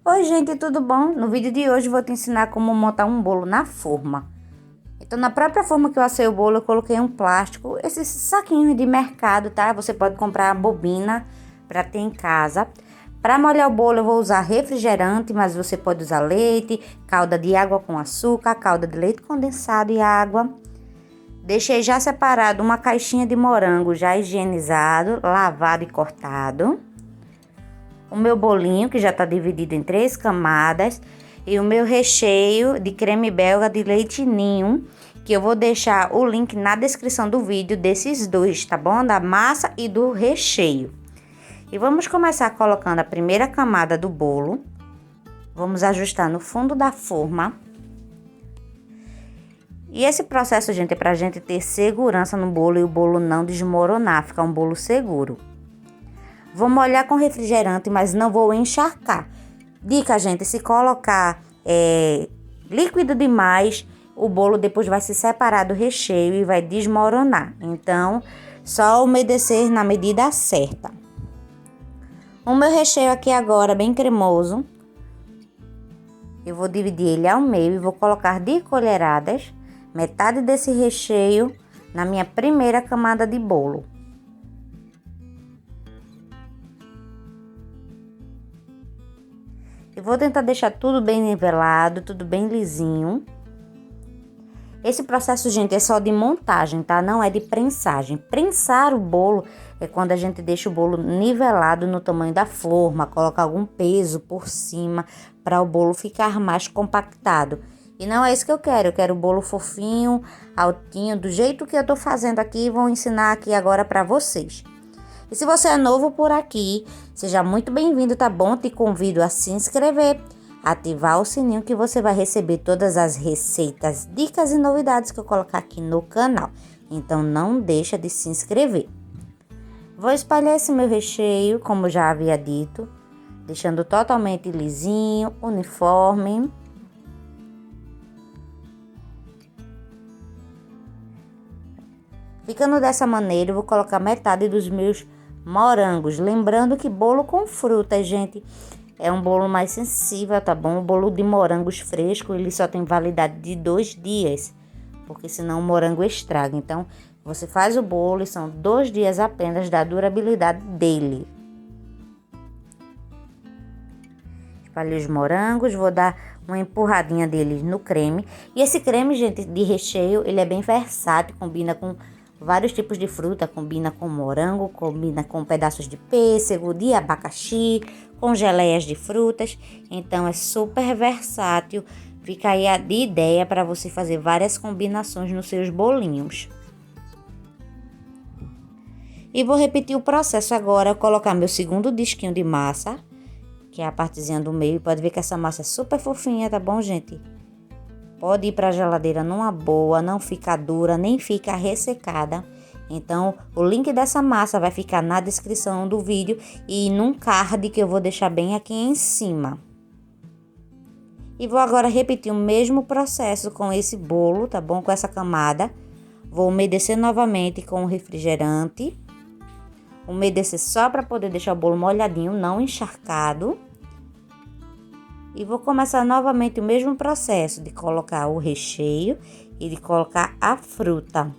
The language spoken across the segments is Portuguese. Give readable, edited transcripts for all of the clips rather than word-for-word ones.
Oi gente, tudo bom? No vídeo de hoje eu vou te ensinar como montar um bolo na forma. Então na própria forma que eu assei o bolo eu coloquei um plástico, esses saquinhos de mercado, tá? Você pode comprar a bobina para ter em casa. Para molhar o bolo eu vou usar refrigerante, mas você pode usar leite, calda de água com açúcar, calda de leite condensado e água. Deixei já separado uma caixinha de morango já higienizado, lavado e cortado. O meu bolinho, que já está dividido em 3 camadas, e o meu recheio de creme belga de leite ninho, que eu vou deixar o link na descrição do vídeo desses dois, tá bom? Da massa e do recheio. E vamos começar colocando a primeira camada do bolo. Vamos ajustar no fundo da forma. E esse processo, gente, é pra gente ter segurança no bolo e o bolo não desmoronar, ficar um bolo seguro. Vou molhar com refrigerante, mas não vou encharcar. Dica, gente, se colocar líquido demais, o bolo depois vai se separar do recheio e vai desmoronar. Então, só umedecer na medida certa. O meu recheio aqui agora, bem cremoso. Eu vou dividir ele ao meio e vou colocar de colheradas metade desse recheio na minha primeira camada de bolo. Eu vou tentar deixar tudo bem nivelado, tudo bem lisinho. Esse processo, gente, é só de montagem, tá? Não é de prensagem. Prensar o bolo é quando a gente deixa o bolo nivelado no tamanho da forma, coloca algum peso por cima para o bolo ficar mais compactado. E não é isso que eu quero o bolo fofinho, altinho, do jeito que eu tô fazendo aqui, vou ensinar aqui agora para vocês. E se você é novo por aqui, seja muito bem-vindo, tá bom? Te convido a se inscrever, ativar o sininho que você vai receber todas as receitas, dicas e novidades que eu colocar aqui no canal. Então não deixa de se inscrever. Vou espalhar esse meu recheio, como já havia dito, deixando totalmente lisinho, uniforme. Ficando dessa maneira, eu vou colocar metade dos meus morangos. Lembrando que bolo com frutas, gente, é um bolo mais sensível, tá bom? O bolo de morangos fresco, ele só tem validade de 2 dias, porque senão o morango estraga. Então, você faz o bolo e são 2 dias apenas da durabilidade dele. Espalhei os morangos, vou dar uma empurradinha deles no creme. E esse creme, gente, de recheio, ele é bem versátil, combina com vários tipos de fruta, combina com morango, combina com pedaços de pêssego, de abacaxi, com geleias de frutas. Então é super versátil, fica aí a de ideia para você fazer várias combinações nos seus bolinhos. E vou repetir o processo agora, colocar meu segundo disquinho de massa, que é a partezinha do meio. Pode ver que essa massa é super fofinha, tá bom, gente? Pode ir para a geladeira numa boa, não fica dura, nem fica ressecada. Então, o link dessa massa vai ficar na descrição do vídeo e num card que eu vou deixar bem aqui em cima. E vou agora repetir o mesmo processo com esse bolo, tá bom? Com essa camada. Vou umedecer novamente com o refrigerante. Umedecer só para poder deixar o bolo molhadinho, não encharcado. E vou começar novamente o mesmo processo de colocar o recheio e de colocar a fruta.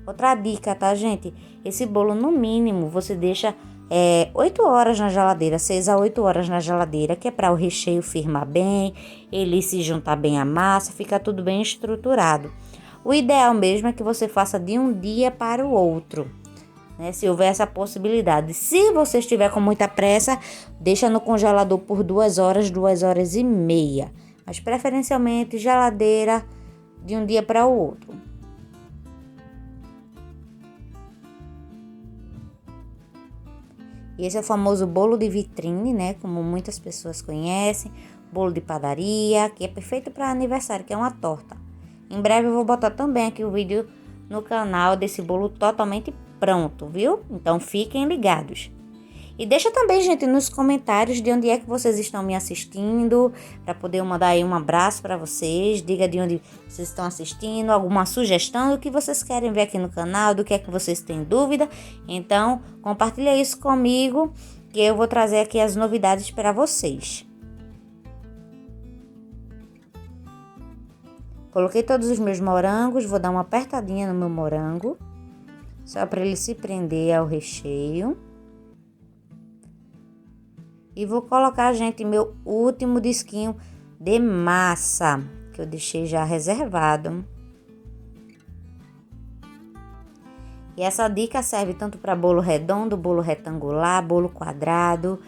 Outra dica, tá, gente? Esse bolo, no mínimo, você deixa 8 horas na geladeira, 6 a 8 horas na geladeira, que é para o recheio firmar bem, ele se juntar bem à massa, fica tudo bem estruturado. O ideal mesmo é que você faça de um dia para o outro, né? Se houver essa possibilidade. Se você estiver com muita pressa, deixa no congelador por 2 horas, 2 horas e meia. Mas preferencialmente geladeira de um dia para o outro. E esse é o famoso bolo de vitrine, né? Como muitas pessoas conhecem. Bolo de padaria, que é perfeito para aniversário, que é uma torta. Em breve eu vou botar também aqui o vídeo no canal desse bolo totalmente pronto, viu? Então fiquem ligados. E deixa também, gente, nos comentários de onde é que vocês estão me assistindo, para poder eu mandar aí um abraço para vocês. Diga de onde vocês estão assistindo, alguma sugestão do que vocês querem ver aqui no canal, do que é que vocês têm dúvida. Então, compartilha isso comigo que eu vou trazer aqui as novidades para vocês. Coloquei todos os meus morangos, vou dar uma apertadinha no meu morango, só para ele se prender ao recheio. E vou colocar, gente, meu último disquinho de massa, que eu deixei já reservado. E essa dica serve tanto para bolo redondo, bolo retangular, bolo quadrado.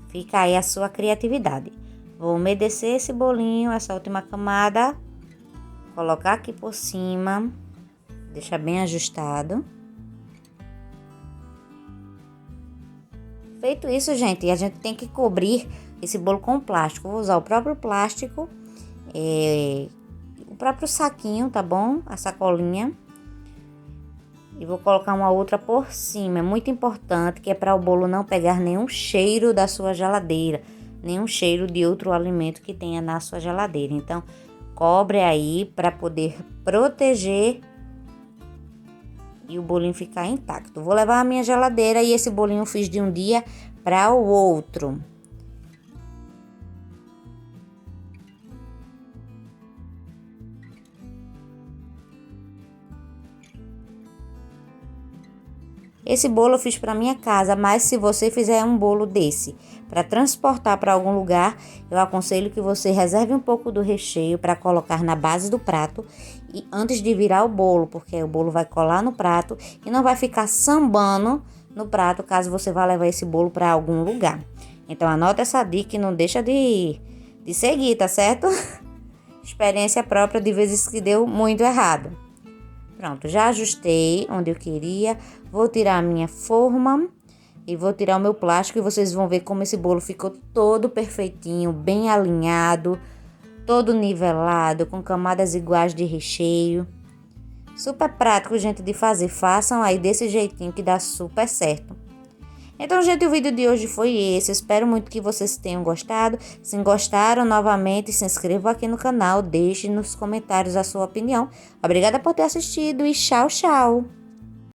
Fica aí a sua criatividade. Vou umedecer esse bolinho, essa última camada. Colocar aqui por cima. Deixa bem ajustado. Feito isso, gente, a gente tem que cobrir esse bolo com plástico. Vou usar o próprio plástico, o próprio saquinho, tá bom? A sacolinha. E vou colocar uma outra por cima. É muito importante, que é para o bolo não pegar nenhum cheiro da sua geladeira, nenhum cheiro de outro alimento que tenha na sua geladeira. Então, cobre aí para poder proteger e o bolinho ficar intacto. Vou levar a minha geladeira e esse bolinho eu fiz de um dia para o outro. Esse bolo eu fiz para minha casa, mas se você fizer um bolo desse para transportar para algum lugar, eu aconselho que você reserve um pouco do recheio para colocar na base do prato e antes de virar o bolo, porque o bolo vai colar no prato e não vai ficar sambando no prato caso você vá levar esse bolo para algum lugar. Então anota essa dica e não deixa de seguir, tá certo? Experiência própria de vezes que deu muito errado. Pronto, já ajustei onde eu queria. Vou tirar a minha forma e vou tirar o meu plástico e vocês vão ver como esse bolo ficou todo perfeitinho, bem alinhado, todo nivelado, com camadas iguais de recheio. Super prático, gente, de fazer. Façam aí desse jeitinho que dá super certo. Então, gente, o vídeo de hoje foi esse. Espero muito que vocês tenham gostado. Se gostaram, novamente, se inscrevam aqui no canal. Deixe nos comentários a sua opinião. Obrigada por ter assistido e tchau, tchau!